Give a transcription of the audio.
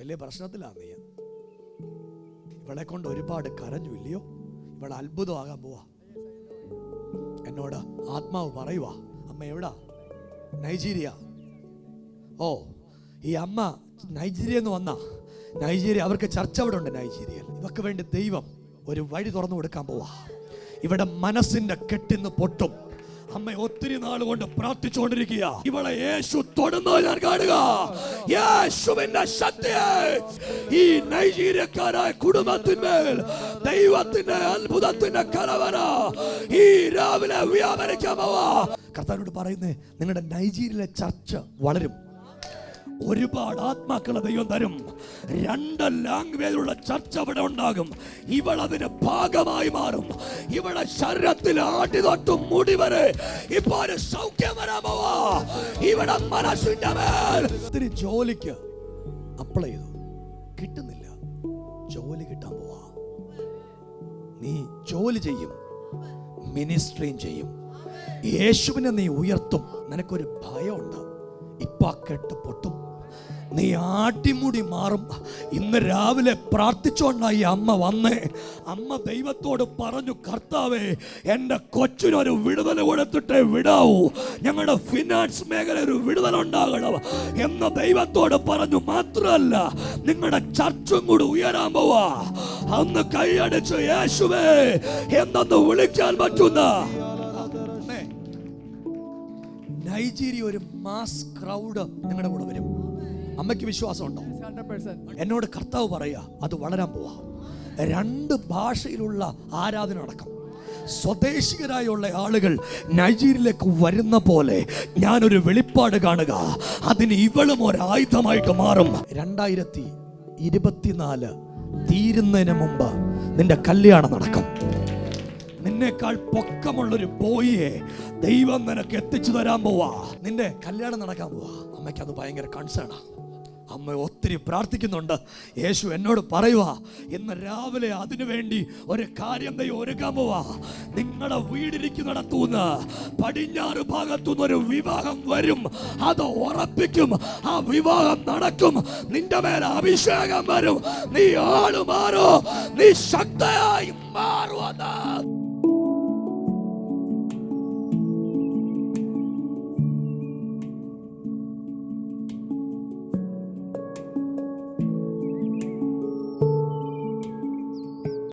വലിയ പ്രശ്നത്തിലാണ് നീ. ഇവളെ കൊണ്ട് ഒരുപാട് കരഞ്ഞു ഇല്ലയോ? ഇവളെ അത്ഭുതമാകാൻ പോവാ. എന്നോട് ആത്മാവ് പറയുവാ, അമ്മ എവിടാ? നൈജീരിയ. ഓ, ഈ അമ്മ നൈജീരിയ എന്ന് വന്ന നൈജീരിയ, അവർക്ക് ചർച്ച അവിടെ ഉണ്ട് നൈജീരിയയിൽ. ഇവർക്ക് വേണ്ടി ദൈവം ഒരു വഴി തുറന്നു കൊടുക്കാൻ പോവാ. ഇവിടെ മനസ്സിന്റെ കെട്ടിന്ന് പൊട്ടും. അമ്മ ഒത്തിരി നാൾ കൊണ്ട് പ്രാർത്ഥിച്ചുകൊണ്ടിരിക്കുക. ഇവളെ യേശു തൊടുന്നത് ഞാൻ കാണുക. യേശുവിന്റെ ശക്തിയെ ഈ നൈജീരിയക്കാരായ കുടുംബത്തിന്മേൽ ദൈവത്തിന്റെ അത്ഭുതത്തിന്റെ കരവര ഈ രാവിലെ വ്യാപരിക്കാൻ പോവാ. കർത്താവിനോട് പറയുന്നേ, നിങ്ങളുടെ നൈജീരിയയിലെ ചർച്ച വളരും. ഒരുപാട് ആത്മാക്കളെ ദൈവം തരും. 2 ലാംഗ്വേജിലുള്ള ചർച്ച അവിടെ ഉണ്ടാകും. ഇവൾ അതിന് ഭാഗമായി മാറും. ഇവിടെ ശരീരത്തിൽ ആട്ടി തൊട്ടും മുടി വരെ ഇപ്പൊ ഒരു സൗഖ്യം വരാൻ പോവാ. ഇവിടെ മനസ്സിന്റെ മേൽ ഒത്തിരി ജോലിക്ക് അപ്ലൈ ചെയ്തു, കിട്ടുന്നില്ല. ജോലി കിട്ടാൻ പോവാ. നീ ജോലി ചെയ്യും, മിനിസ്ട്രിയും ചെയ്യും. യേശുവിനെ നീ ഉയർത്തും. നിനക്കൊരു ഭയമുണ്ട്, ഇപ്പൊ കെട്ട് പൊട്ടും. നീ ആട്ടിമുടി മാറും. ഇന്ന് രാവിലെ പ്രാർത്ഥിച്ചോണ്ടായി അമ്മ വന്നേ. അമ്മ ദൈവത്തോട് പറഞ്ഞു, കർത്താവേ, എൻ്റെ കൊച്ചിനൊരു വിടുതൽ കൊടുത്തിട്ടേ വിടാവൂ. ഞങ്ങളുടെ ഫിനാൻസ് മേഖല ഒരു വിടുതൽ ഉണ്ടാകണം എന്ന് ദൈവത്തോട് പറഞ്ഞു. മാത്രമല്ല, നിങ്ങളുടെ ചർച്ചും കൂടി ഉയരാൻ പോവാ. അന്ന് കൈയടിച്ച് യേശുവേ എന്നൊന്ന് വിളിക്കാൻ പറ്റുന്ന നൈജീരിയ ഒരു മാസ് ക്രൗഡ് നിങ്ങളുടെ കൂടെ വരും. അമ്മയ്ക്ക് വിശ്വാസമുണ്ടോ? എന്നോട് കർത്താവ് പറയാ, അത് വളരാൻ പോവാ. 2 ഭാഷയിലുള്ള ആരാധന അടക്കം സ്വദേശികരായുള്ള ആളുകൾ നൈജീരിയയിലേക്ക് വരുന്ന പോലെ ഞാനൊരു വെളിപ്പാട് കാണുക. അതിന് ഇവളും ഒരായുധമായിട്ട് മാറും. 2024 തീരുന്നതിന് മുമ്പ് നിന്റെ കല്യാണം നടക്കും. നിന്നേക്കാൾ പൊക്കമുള്ളൊരു ബോയിയെ ദൈവം നിനക്ക് എത്തിച്ചു തരാൻ പോവാ. നിന്റെ കല്യാണം നടക്കാൻ പോവാ. അമ്മയ്ക്ക് അത് ഭയങ്കര കൺസേണാ. അമ്മ ഒത്തിരി പ്രാർത്ഥിക്കുന്നുണ്ട്. യേശു എന്നോട് പറയുക, ഇന്ന് രാവിലെ അതിനു വേണ്ടി ഒരു കാര്യം ദൈവം ഒരുക്കാൻ പോവാ. നിങ്ങളുടെ വീടിരിക്കുന്നിടത്തുനിന്ന് പടിഞ്ഞാറ് ഭാഗത്തുനിന്ന് ഒരു വിവാഹം വരും. അത് ഉറപ്പിക്കും. ആ വിവാഹം നടക്കും. നിന്റെ മേലെ അഭിഷേകം വരും. നീ ആള് മാറോ, നീ ശക്തയായി മാറുവാ.